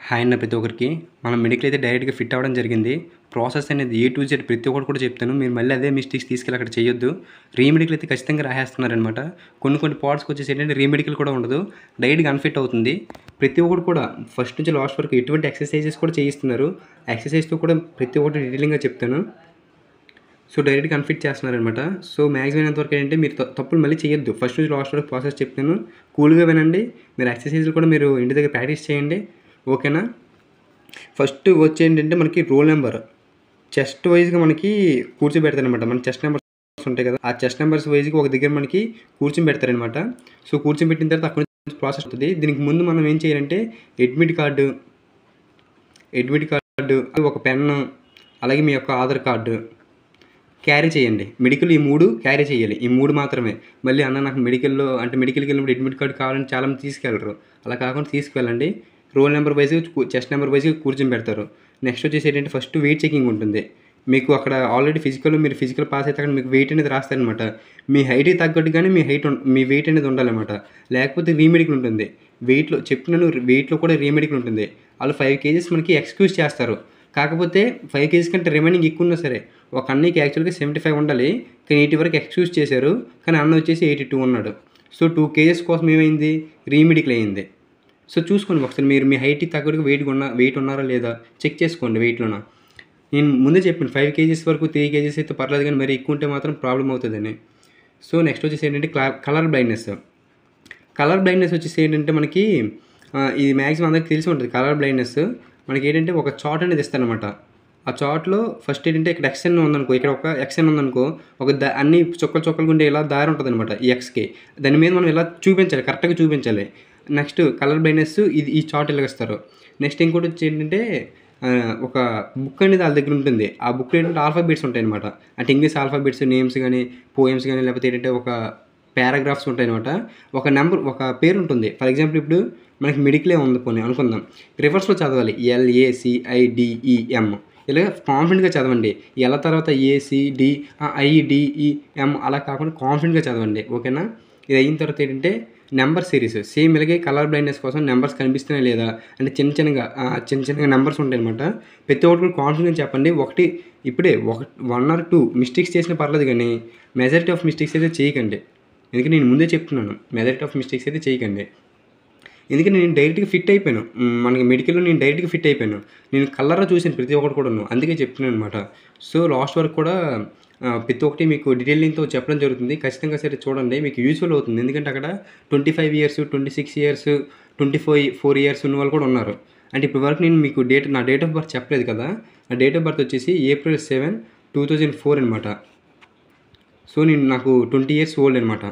Hi అన్న ప్రతి ఒక్కరికి మనం మెడికల్ అయితే డైరెక్ట్గా ఫిట్ అవ్వడం జరిగింది. ప్రాసెస్ అనేది ఏ టు జెడ్ ప్రతి ఒక్కటి కూడా చెప్తాను. మీరు మళ్ళీ అదే మిస్టేక్స్ తీసుకెళ్ళి అక్కడ చేయొద్దు. రీమెడికల్ అయితే ఖచ్చితంగా రాసేస్తున్నారనమాట. కొన్ని పార్ట్స్కి వచ్చేసి ఏంటంటే రీమెడికల్ కూడా ఉండదు, డైరెక్ట్గా అన్ఫిట్ అవుతుంది. ప్రతి ఒక్కటి కూడా ఫస్ట్ నుంచి లాస్ట్ వరకు ఎటువంటి ఎక్సర్సైజెస్ కూడా చేయిస్తున్నారు. ఎక్సర్సైజ్తో కూడా ప్రతి ఒక్కటి డీటెయిలింగ్గా చెప్తాను. సో డైరెక్ట్గా అన్ఫిట్ చేస్తున్నారనమాట. సో మ్యాక్సిమం అయినంతవరకు ఏంటంటే మీరు తప్పులు మళ్ళీ చేయొద్దు. ఫస్ట్ నుంచి లాస్ట్ వరకు ప్రాసెస్ చెప్తాను. కూల్గా వినండి. మీరు ఎక్సర్సైజ్లు కూడా మీరు ఇంటి దగ్గర ప్రాక్టీస్ చేయండి, ఓకేనా. ఫస్ట్ వచ్చి ఏంటంటే మనకి రోల్ నెంబర్ చెస్ట్ వైజ్గా మనకి కూర్చోబెడతారనమాట. మన చెస్ట్ నెంబర్స్ ఉంటాయి కదా, ఆ చెస్ట్ నెంబర్స్ వైజ్గా ఒక దగ్గర మనకి కూర్చోబెడతారనమాట. సో కూర్చోబెట్టిన తర్వాత అక్కడ నుంచి ప్రాసెస్ అవుతుంది. దీనికి ముందు మనం ఏం చేయాలంటే అడ్మిట్ కార్డు, ఒక పెన్ను, అలాగే మీ యొక్క ఆధార్ కార్డు క్యారీ చేయండి. మెడికల్ ఈ 3 క్యారీ చేయాలి. ఈ 3 మాత్రమే. మళ్ళీ అన్న నాకు మెడికల్కి వెళ్ళినప్పుడు అడ్మిట్ కార్డు కావాలని చాలామంది తీసుకెళ్ళరు. అలా కాకుండా తీసుకువెళ్ళండి. రోల్ నెంబర్ వైజ్గా చెస్ట్ నెంబర్ వైజ్గా కూర్చొని పెడతారు. నెక్స్ట్ వచ్చేసి ఏంటంటే ఫస్ట్ వెయిట్ చెకింగ్ ఉంటుంది. మీకు అక్కడ ఆల్రెడీ మీరు ఫిజికల్ పాస్ అయితే అక్కడ మీకు వెయిట్ అనేది రాస్తారనమాట. మీ హైట్కి తగ్గట్టుగానే మీ వెయిట్ అనేది ఉండాలన్నమాట. లేకపోతే రీమెడికల్ ఉంటుంది. వెయిట్లో కూడా రీమెడికల్ ఉంటుంది. వాళ్ళు 5 kgs మనకి ఎక్స్క్యూజ్ చేస్తారు. కాకపోతే 5 kgs కంటే రిమైనింగ్ ఎక్కువ ఉన్నా సరే, ఒక అన్నయ్యకి యాక్చువల్గా 75 ఉండాలి, కానీ 80 వరకు ఎక్స్క్యూజ్ చేశారు. కానీ అన్న వచ్చేసి 82 ఉన్నాడు. సో 2 kgs కోసం ఏమైంది, రీమెడికల్ అయింది. సో చూసుకోండి ఒకసారి, మీరు మీ హైట్కి తగ్గట్టుగా వెయిట్ ఉన్నారా లేదా చెక్ చేసుకోండి. వెయిట్లోనా నేను ముందే చెప్పాను 5 kgs వరకు, 3 kgs అయితే పర్లేదు, కానీ మరి ఎక్కువ ఉంటే మాత్రం ప్రాబ్లం అవుతుందని. సో నెక్స్ట్ వచ్చేసి ఏంటంటే కలర్ బ్లైండ్నెస్ వచ్చేసి ఏంటంటే మనకి ఇది మ్యాక్సిమం అందరికీ తెలిసి ఉంటుంది. కలర్ బ్లైండ్నెస్ మనకి ఏంటంటే ఒక చార్ట్ అనేది ఇస్తారనమాట. ఆ చార్ట్లో ఫస్ట్ ఏంటంటే ఇక్కడ ఎక్స్ఎన్ ఉందనుకో, ఇక్కడ ఒక ఎక్స్ఎన్ ఉందనుకో, అన్ని చుక్కలు ఉండే ఇలా దారి ఉంటుంది అనమాట ఈ ఎక్స్కి. దాని మీద మనం ఇలా చూపించాలి, కరెక్ట్గా చూపించాలి. నెక్స్ట్ కలర్ బ్లైండ్నెస్ ఈ చార్ట్ ఇలాగిస్తారు. నెక్స్ట్ ఇంకోటి వచ్చి ఏంటంటే ఒక బుక్ అనేది వాళ్ళ దగ్గర ఉంటుంది. ఆ బుక్లో ఏంటంటే ఆల్ఫాబెట్స్ ఉంటాయి అనమాట. అంటే ఇంగ్లీష్ ఆల్ఫాబెట్స్, నేమ్స్ కానీ, పోయమ్స్ కానీ, లేకపోతే ఏంటంటే ఒక పారాగ్రాఫ్స్ ఉంటాయి అనమాట. ఒక పేరు ఉంటుంది. ఫర్ ఎగ్జాంపుల్ ఇప్పుడు మనకి మెడికలే ఉంది పోనీ అనుకుందాం, రివర్స్లో చదవాలి. LACIDEM ఇలాగ కాన్ఫిడెంట్గా చదవండి. ఎలా తర్వాత ACDIDEM అలా కాకుండా కాన్ఫిడెంట్గా చదవండి, ఓకేనా. ఇది అయిన తర్వాత ఏంటంటే నెంబర్ సిరీస్ సేమ్ ఇలాగే కలర్ బ్లైండ్నెస్ కోసం నెంబర్స్ కనిపిస్తున్నాయి లేదా అంటే చిన్న చిన్నగా నెంబర్స్ ఉంటాయి అనమాట. ప్రతి ఒక్కటి కూడా కాన్ఫిడెంట్గా చెప్పండి. 1 or 2 మిస్టేక్స్ చేసినా పర్లేదు, కానీ మెజారిటీ ఆఫ్ మిస్టేక్స్ అయితే చేయకండి. ఎందుకంటే నేను ముందే చెప్తున్నాను, మెజారిటీ ఆఫ్ మిస్టేక్స్ అయితే చేయకండి. ఎందుకంటే నేను డైరెక్ట్గా ఫిట్ అయిపోయాను. మనకి మెడికల్లో నేను డైరెక్ట్గా ఫిట్ అయిపోయాను. నేను కలర్లో చూసాను ప్రతి ఒక్కటి కూడాను, అందుకే చెప్తున్నాను అనమాట. సో లాస్ట్ వరకు కూడా ప్రతి ఒక్కటి మీకు డీటెయిలింగ్తో చెప్పడం జరుగుతుంది. ఖచ్చితంగా సరే చూడండి, మీకు యూస్ఫుల్ అవుతుంది. ఎందుకంటే అక్కడ 25 years, 26 years, 24 years ఉన్న వాళ్ళు కూడా ఉన్నారు. అంటే ఇప్పటి వరకు నేను మీకు నా డేట్ ఆఫ్ బర్త్ చెప్పలేదు కదా. నా డేట్ ఆఫ్ బర్త్ వచ్చేసి April 7, 2004 అనమాట. సో నాకు 20 years ఓల్డ్ అనమాట.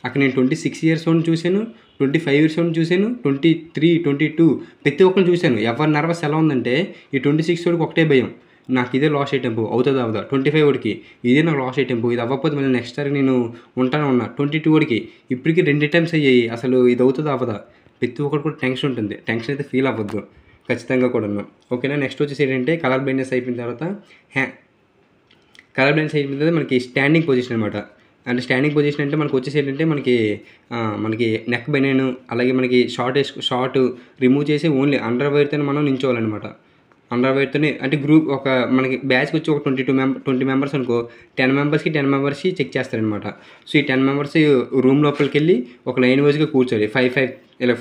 అక్కడ నేను 26 years ఓల్డ్ చూశాను, 25 years ఓల్డ్ చూశాను, 23, 22 ప్రతి ఒక్కరిని చూశాను. ఎవరి నర్వస్ ఎలా ఉందంటే ఈ 26 వాడికి ఒకటే భయం, నాకు ఇదే లాస్ట్ అటెంప్ట్ అవుతుందా 25 వాడికి ఇదే నాకు లాస్ట్ అటెంప్ట్, ఇది అవ్వకపోతే మళ్ళీ నెక్స్ట్ సారి నేను ఉన్నా. 22 వాడికి ఇప్పటికీ 2 attempts అయ్యాయి. అసలు ఇది అవుతుందా అవ్వదా, ప్రతి ఒక్కటి కూడా టెన్షన్ ఉంటుంది. టెన్షన్ అయితే ఫీల్ అవ్వద్దు ఖచ్చితంగా కూడాను, ఓకేనా. నెక్స్ట్ వచ్చేసి ఏంటంటే కలర్ బ్లైండ్నెస్ అయిపోయిన తర్వాత మనకి స్టాండింగ్ పొజిషన్ అనమాట. అంటే స్టాండింగ్ పొజిషన్ అంటే మనకు వచ్చేసి ఏంటంటే మనకి నెక్ బెనెను, అలాగే మనకి షార్ట్ రిమూవ్ చేసి ఓన్లీ అండర్వేర్తోనే మనం నించోవాలన్నమాట. అండర్వేర్తోనే అంటే మనకి బ్యాచ్కి వచ్చి ఒక 20 members అనుకో, 10 members చెక్ చేస్తారనమాట. సో ఈ 10 members రూమ్ లోపలికి వెళ్ళి ఒక లైన్ వైజ్గా కూర్చోవాలి.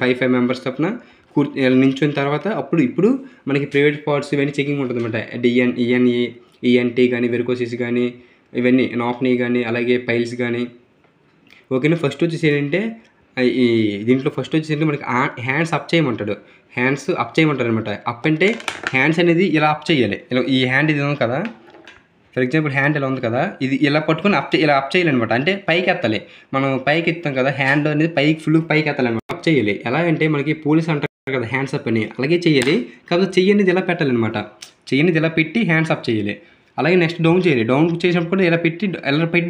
5 members తప్పున నించున్న తర్వాత ఇప్పుడు మనకి ప్రైవేట్ పార్ట్స్ ఇవన్నీ చెకింగ్ ఉంటుంది అనమాట. ENE, ENT కానీ, వెరికోసిస్ కానీ, ఇవన్నీ నాఫ్నీ కానీ, అలాగే పైల్స్ కానీ, ఓకేనా. ఫస్ట్ వచ్చేసి ఏంటంటే దీంట్లో ఫస్ట్ వచ్చేసి మనకి హ్యాండ్స్ అప్ చేయమంటాడు. అనమాట. అప్ అంటే హ్యాండ్స్ అనేది ఇలా అప్ చేయాలి. ఈ హ్యాండ్ ఇది ఉంది కదా, ఫర్ ఎగ్జాంపుల్ హ్యాండ్ ఇలా ఉంది కదా, ఇది ఇలా పట్టుకొని ఇలా అప్ చేయాలన్నమాట. అంటే పైకి ఎత్తాలి. మనం పైకి ఎత్తాం కదా, హ్యాండ్ అనేది ఫుల్ పైకి ఎత్తాలన్నమాట. అప్ చేయాలి. ఎలా అంటే మనకి పోలీస్ అంటారు కదా హ్యాండ్స్ అప్ అని, అలాగే చేయాలి. కాకపోతే చెయ్యి అనేది ఇలా పెట్టాలన్నమాట. చెయ్యి అనేది ఇలా పెట్టి హ్యాండ్స్ అప్ చేయాలి. అలాగే నెక్స్ట్ డౌన్ చేయాలి. డౌన్ చేసినప్పుడు కూడా ఇలా పెట్టి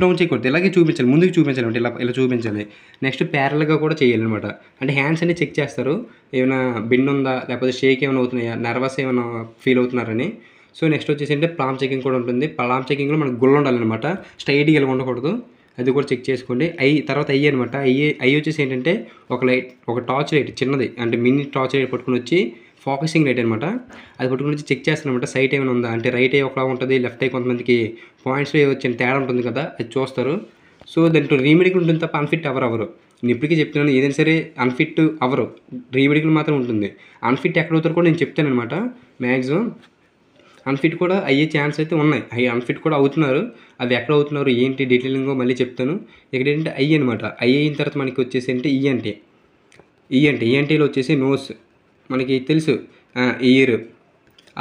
డౌన్ చేయకూడదు, ఇలాగే చూపించాలి, ముందుకు చూపించాలి అంటే ఇలా చూపించాలి. నెక్స్ట్ ప్యారల్గా కూడా చేయాలన్నమాట. అంటే హ్యాండ్స్ అన్ని చెక్ చేస్తారు, ఏమైనా బెండ్ ఉందా, లేకపోతే షేక్ ఏమైనా అవుతున్నాయా, నర్వస్ ఏమైనా ఫీల్ అవుతున్నారని. సో నెక్స్ట్ వచ్చేసి అంటే పామ్ చెకింగ్ కూడా ఉంటుంది. పామ్ చెకింగ్లో మనకు గుల్ల ఉండాలన్నమాట, స్ట్రైట్గా ఇలా ఉండకూడదు. అది కూడా చెక్ చేసుకోండి. తర్వాత ఐ అనమాట. ఐ వచ్చేసి ఏంటంటే ఒక టార్చ్ లైట్ చిన్నది, అంటే మినీ టార్చ్ లైట్ పట్టుకుని వచ్చి ఫోకసింగ్ రైట్ అనమాట. అది పట్టుకొని వచ్చి చెక్ చేస్తారనమాట. సైట్ ఏమైనా ఉందా అంటే రైట్ ఐ ఒకలా ఉంటుంది, లెఫ్ట్ ఐ కొంతమందికి పాయింట్స్లో వచ్చిన తేడా ఉంటుంది కదా, అది చూస్తారు. సో దాంట్లో రీమెడికల్ ఉంటుంది తప్ప అన్ఫిట్ ఎవరు. నేను ఇప్పటికీ చెప్తున్నాను, ఏదైనా సరే అన్ఫిట్ అవరు, రీమెడికల్ మాత్రం ఉంటుంది. అన్ఫిట్ ఎక్కడ అవుతారు కూడా నేను చెప్తాను అనమాట. మ్యాక్సిమం అన్ఫిట్ కూడా అయ్యే ఛాన్స్ అయితే ఉన్నాయి. అన్ఫిట్ కూడా అవుతున్నారు. అవి ఎక్కడ అవుతున్నారు ఏంటి డీటెయిలింగ్గా మళ్ళీ చెప్తాను. ఇక్కడ ఏంటంటే ఐ అనమాట. ఐ అయిన తర్వాత మనకి వచ్చేసి అంటే ఈఎన్టీలో వచ్చేసి నోస్ మనకి తెలుసు, ఇయర్.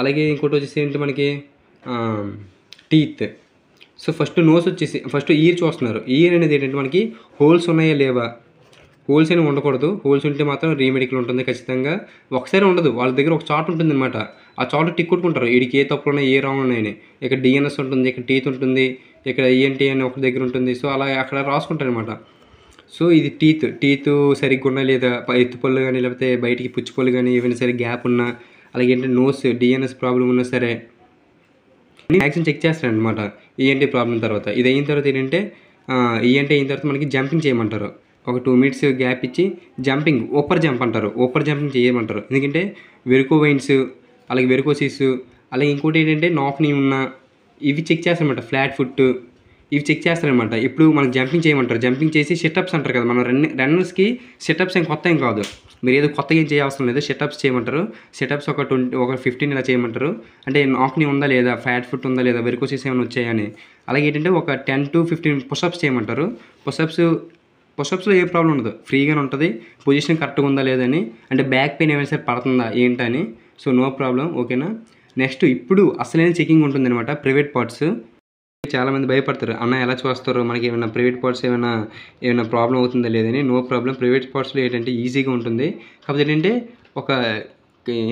అలాగే ఇంకోటి వచ్చేసి ఏంటి మనకి టీత్. సో ఫస్ట్ నోస్ వచ్చేసి ఫస్ట్ ఇయర్ చూస్తున్నారు. ఇయర్ అనేది ఏంటంటే మనకి హోల్స్ ఉన్నాయా లేవా, హోల్స్ అనేవి ఉండకూడదు. హోల్స్ ఉంటే మాత్రం రీమెడికల్ ఉంటుంది ఖచ్చితంగా. ఒకసారి ఉండదు, వాళ్ళ దగ్గర ఒక చార్ట్ ఉంటుంది అనమాట. ఆ చార్ట్ టిక్ కొట్టుకుంటారు, వీడికి ఏ తప్పులు ఉన్నాయి ఏ రాంగ్ ఉన్నాయని. ఇక్కడ డిఎన్ఎస్ ఉంటుంది, ఇక్కడ టీత్ ఉంటుంది, ఇక్కడ ఈఎన్టీ అని ఒక దగ్గర ఉంటుంది. సో అలా అక్కడ రాసుకుంటారు అనమాట. సో ఇది టీత్ సరిగ్గా ఉన్నా లేదా, ఎత్తుపళ్ళు కానీ లేకపోతే బయటికి పుచ్చిపళ్ళు కానీ ఏమైనా సరే గ్యాప్ ఉన్నా, అలాగే ఏంటంటే నోస్ డిఎన్ఎస్ ప్రాబ్లం ఉన్నా సరే మ్యాక్సిమం చెక్ చేస్తారనమాట. ఈఎన్టీ ప్రాబ్లం తర్వాత ఇది అయిన తర్వాత ఏంటంటే ఈఎన్టీ అయిన తర్వాత మనకి జంపింగ్ చేయమంటారు. ఒక 2 minutes గ్యాప్ ఇచ్చి జంపింగ్, ఓపర్ జంప్ అంటారు. ఓపర్ జంపింగ్ చేయమంటారు. ఎందుకంటే వెరికో వెయిన్స్, అలాగే వెరికోసిస్, అలాగే ఇంకోటి ఏంటంటే నాక్ని ఉన్న ఇవి చెక్ చేస్తారనమాట. ఫ్లాట్ ఫుట్ ఇవి చెక్ చేస్తారనమాట. ఇప్పుడు మనకు జంపింగ్ చేయమంటారు. జంపింగ్ చేసి సిటప్స్ అంటారు కదా, మన రన్నర్స్కి సిటప్స్ ఏం కొత్త ఏం కాదు. మీరు ఏదో కొత్తగా ఏం చేయవసరం లేదు, సిటప్స్ చేయమంటారు. సిటప్స్ ఒక 15 ఇలా చేయమంటారు. అంటే నాక్ని ఉందా లేదా, ఫ్లాట్ ఫుట్ ఉందా లేదా, వెరికోసిస్ ఏమైనా వచ్చాయని. అలాగే ఏంటంటే ఒక 10 to 15 పుషప్స్ చేయమంటారు. పుషప్స్లో ఏ ప్రాబ్లం ఉండదు, ఫ్రీగానే ఉంటుంది. పొజిషన్ కరెక్ట్గా ఉందా లేదని, అంటే బ్యాక్ పెయిన్ ఏమైనా సరే పడుతుందా ఏంటని. సో నో ప్రాబ్లం, ఓకేనా. నెక్స్ట్ ఇప్పుడు అసలైన చెకింగ్ ఉంటుంది అనమాట, ప్రైవేట్ పార్ట్స్. చాలామంది భయపడతారు, అన్న ఎలా చూస్తారు మనకి ఏమైనా ప్రైవేట్ పార్ట్స్ ఏమైనా ప్రాబ్లం అవుతుందా లేదని. నో ప్రాబ్లం, ప్రైవేట్ పార్ట్స్లో ఏంటంటే ఈజీగా ఉంటుంది. కాకపోతే ఏంటంటే ఒక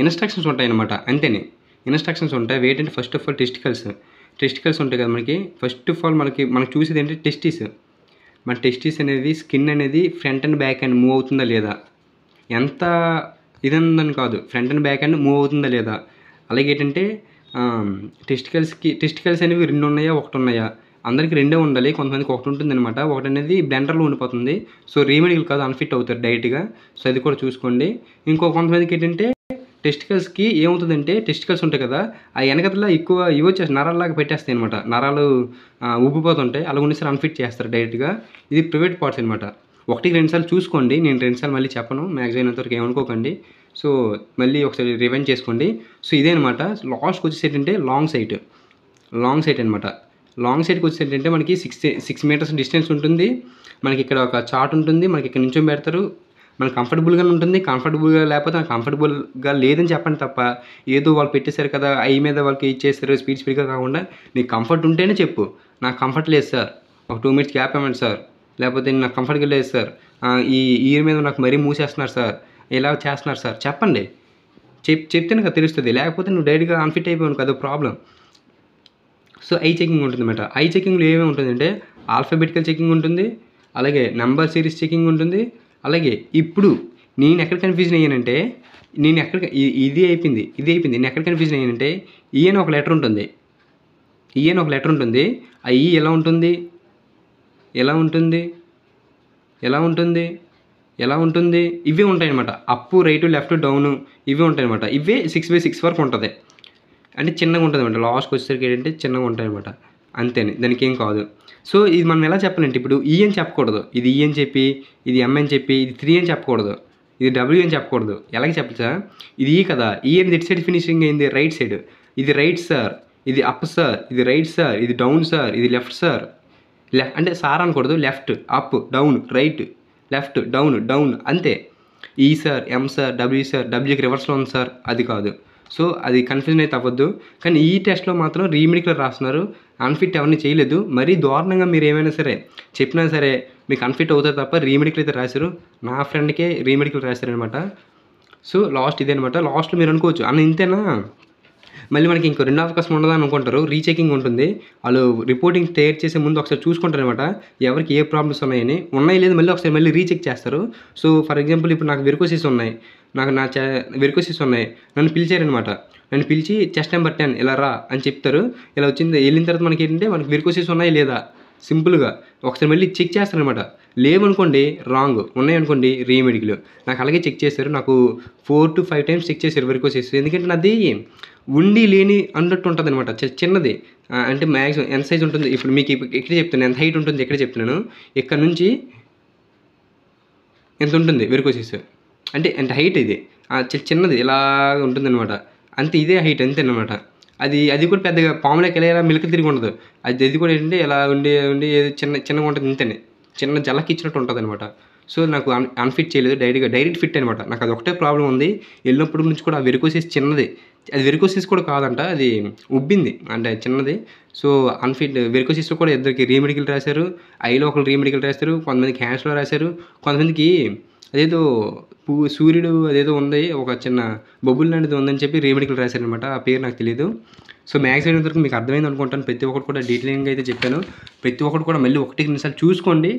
ఇన్స్ట్రక్షన్స్ ఉంటాయి అనమాట, అంతేనే ఇన్స్ట్రక్షన్స్ ఉంటాయి. ఏంటంటే ఫస్ట్ ఆఫ్ ఆల్ టెస్టికల్స్ ఉంటాయి కదా మనకి. ఫస్ట్ ఆఫ్ ఆల్ మనకి చూసేది ఏంటంటే టెస్టిస్ అనేది, స్కిన్ అనేది front and back and move అవుతుందా లేదా, ఎంత ఇదందని కాదు, front and back and move అవుతుందా లేదా. అలాగే ఏంటంటే టెస్టికల్స్ అనేవి 2 ఉన్నాయా 1 ఉన్నాయా, అందరికీ 2 ఉండాలి, కొంతమందికి 1 ఉంటుంది అనమాట. 1 అనేది బ్లెండర్లో ఉండిపోతుంది. సో రీమెడికల్ కాదు, అన్ఫిట్ అవుతారు డైరెక్ట్గా. సో అది కూడా చూసుకోండి. కొంతమందికి ఏంటంటే టెస్టికల్స్కి ఏమవుతుందంటే, టెస్టికల్స్ ఉంటాయి కదా, ఆ వెనకతలో ఎక్కువ ఇవి వచ్చేసి నరాల్లాగా పెట్టేస్తాయి అనమాట. నరాలు ఉబ్బిపోతుంటాయి, అలా ఉండేసరి అన్ఫిట్ చేస్తారు డైరెక్ట్గా. ఇది ప్రైవేట్ పార్ట్స్ అనమాట. 1-2 సార్లు చూసుకోండి, నేను 2 సార్లు మళ్ళీ చెప్పను, మ్యాక్సిమం అయినంతవరకు ఏమనుకోకండి. సో మళ్ళీ ఒకసారి రివైండ్ చేసుకోండి. సో ఇదే అనమాట. లాస్ట్కి వచ్చేసి ఏంటంటే లాంగ్ సైట్ అనమాట. లాంగ్ సైట్కి వచ్చేసి ఏంటంటే మనకి 6 meters డిస్టెన్స్ ఉంటుంది. మనకి ఇక్కడ ఒక చార్ట్ ఉంటుంది, మనకి ఇక్కడ నుంచో పెడతారు. మనకు కంఫర్టబుల్గానే ఉంటుంది. కంఫర్టబుల్గా లేకపోతే నాకు కంఫర్టబుల్గా లేదని చెప్పండి తప్ప, ఏదో వాళ్ళు పెట్టేశారు కదా ఐ మీద వాళ్ళకి ఇచ్చేస్తారు స్పీడ్గా కాకుండా, నీకు కంఫర్ట్ ఉంటేనే చెప్పు. నాకు కంఫర్ట్ లేదు సార్, ఒక 2 minutes గ్యాప్ ఇవ్వండి సార్, లేకపోతే నాకు కంఫర్ట్గా లేదు సార్, ఈ ఇయర్ మీద నాకు మరీ మూసేస్తున్నారు సార్, ఇలా చేస్తున్నారు సార్, చెప్పండి. చెప్తేనే కదా తెలుస్తుంది. లేకపోతే నువ్వు డైరెక్ట్గా అన్ఫిట్ అయిపోయావు కదా, ప్రాబ్లం. సో ఐ చెకింగ్ ఉంటుంది అన్నమాట. ఐ చెకింగ్లో ఏమేమి ఉంటుందంటే ఆల్ఫాబెటికల్ చెకింగ్ ఉంటుంది, అలాగే నెంబర్ సిరీస్ చెకింగ్ ఉంటుంది. అలాగే ఇప్పుడు నేను ఎక్కడ కన్ఫ్యూజన్ అయ్యానంటే, ఇది అయిపోయింది నేను ఎక్కడ కన్ఫ్యూజన్ అయ్యానంటే, ఈ అని ఒక లెటర్ ఉంటుంది. ఆ ఈ ఎలా ఉంటుంది ఇవే ఉంటాయన్నమాట. అప్పు, రైటు, లెఫ్ట్, డౌను ఇవే ఉంటాయన్నమాట. ఇవే 6/6 వరకు ఉంటుంది. అంటే చిన్నగా ఉంటుంది అనమాట. లాస్ట్కి వచ్చేసరికి ఏంటంటే చిన్నగా ఉంటాయన్నమాట, అంతేనే, దానికి ఏం కాదు. సో ఇది మనం ఎలా చెప్పాలంటే, ఇప్పుడు ఈ అని చెప్పకూడదు, ఇది ఈ అని చెప్పి, ఇది ఎం అని చెప్పి, ఇది 3 అని చెప్పకూడదు, ఇది డబ్ల్యూ అని చెప్పకూడదు. ఎలాగ చెప్పచ్చా, ఇది ఈ కదా, ఈ అనేది ఇటు సైడ్ ఫినిషింగ్ అయింది, రైట్ సైడ్. ఇది రైట్ సార్, ఇది అప్ సార్, ఇది రైట్ సార్, ఇది డౌన్ సార్, ఇది లెఫ్ట్ సార్. అంటే సార్ అనకూడదు, left, up, down, right, left, down అంతే. ఈ సార్, ఎం సార్, డబ్ల్యూ సార్, డబ్ల్యూకి రివర్స్లో ఉంది సార్, అది కాదు. సో అది కన్ఫ్యూజన్ అయితే అవ్వద్దు. కానీ ఈ టెస్ట్లో మాత్రం రీమెడికల్ రాస్తున్నారు, అన్ఫిట్ ఎవరిని చేయలేదు. మరీ దారుణంగా మీరు ఏమైనా సరే చెప్పినా సరే మీకు అన్ఫిట్ అవుతుంది తప్ప రీమెడికల్ అయితే రాశారు. నా ఫ్రెండ్కే రీమెడికల్ రాశారనమాట. సో లాస్ట్ ఇదే అనమాట. లాస్ట్లో మీరు అనుకోవచ్చు, అన్న ఇంతేనా, మళ్ళీ మనకి ఇంకో 2 అవకాశం ఉండదా అనుకుంటారు. రీచెకింగ్ ఉంటుంది, వాళ్ళు రిపోర్టింగ్ తయారు చేసే ముందు ఒకసారి చూసుకుంటారు అనమాట, ఎవరికి ఏ ప్రాబ్లమ్స్ ఉన్నాయి లేదు మళ్ళీ ఒకసారి రీచెక్ చేస్తారు. సో ఫర్ ఎగ్జాంపుల్ ఇప్పుడు నాకు వెరికోసిస్ ఉన్నాయి, నన్ను పిలిచారనమాట. నన్ను పిలిచి చెస్ట్ నెంబర్ 10 ఇలా రా అని చెప్తారు. ఇలా వచ్చింది, వెళ్ళిన తర్వాత మనకి ఏంటంటే మనకి వెరికోసిస్ ఉన్నాయి లేదా సింపుల్గా ఒకసారి మళ్ళీ చెక్ చేస్తారనమాట. లేవనుకోండి రాంగ్, ఉన్నాయనుకోండి రీమెడికల్. నాకు అలాగే చెక్ చేశారు. నాకు 4 to 5 టైమ్స్ చెక్ చేశారు వెరికోసిస్. ఎందుకంటే నాది ఉండి లేని అన్నట్టు ఉంటుందనమాట. చిన్నది. అంటే మ్యాక్సిమం ఎంత సైజ్ ఉంటుంది, ఇప్పుడు మీకు ఇక్కడ చెప్తున్నాను ఎంత హైట్ ఉంటుంది, ఇక్కడ చెప్తున్నాను. ఇక్కడ నుంచి ఎంత ఉంటుంది వెరికోసిస్ అంటే ఎంత హైట్ ఇది చిన్నది ఇలాగ ఉంటుందన్నమాట. అంతే, ఇదే హైట్ అంతేనమాట. అది కూడా పెద్దగా పాములకి ఎలా మిలక తిరిగి ఉండదు. అది కూడా ఏంటంటే ఇలా ఉండి చిన్నగా ఉంటుంది, ఇంతనే చిన్న జలకి ఇచ్చినట్టు ఉంటుంది అనమాట. సో నాకు అన్ఫిట్ చేయలేదు, డైరెక్ట్ ఫిట్ అనమాట. నాకు అది ఒకటే ప్రాబ్లం ఉంది. వెళ్ళినప్పటి నుంచి కూడా ఆ వెరికోసిస్ చిన్నది, అది వెరికోసిస్ కూడా కాదంట, అది ఉబ్బింది అంటే చిన్నది. సో వెరికోసిస్లో కూడా ఇద్దరికి రీమెడికల్ రాశారు. ఐలో ఒకరు రీమెడికల్ రాశారు, కొంతమందికి హ్యాండ్స్లో రాశారు, కొంతమందికి అదేదో సూర్యుడు అదేదో ఉంది, ఒక చిన్న బొబ్బులు లాంటిది ఉందని చెప్పి రీమెడికల్ రాశారనమాట. ఆ పేరు నాకు తెలియదు. సో మ్యాక్సిమం వరకు మీకు అర్థమైంది అనుకుంటాను. ప్రతి ఒక్కటి కూడా డీటెయిలింగ్గా అయితే చెప్పాను. ప్రతి ఒక్కటి కూడా మళ్ళీ 1-2 నిమిషాలు చూసుకోండి,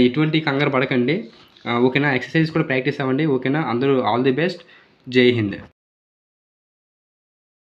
ఎటువంటి కంగారు పడకండి. ఓకేనా? ఎక్సర్సైజ్ కూడా ప్రాక్టీస్ అవ్వండి. ఓకేనా? అందరూ ఆల్ ది బెస్ట్. జై హింద్.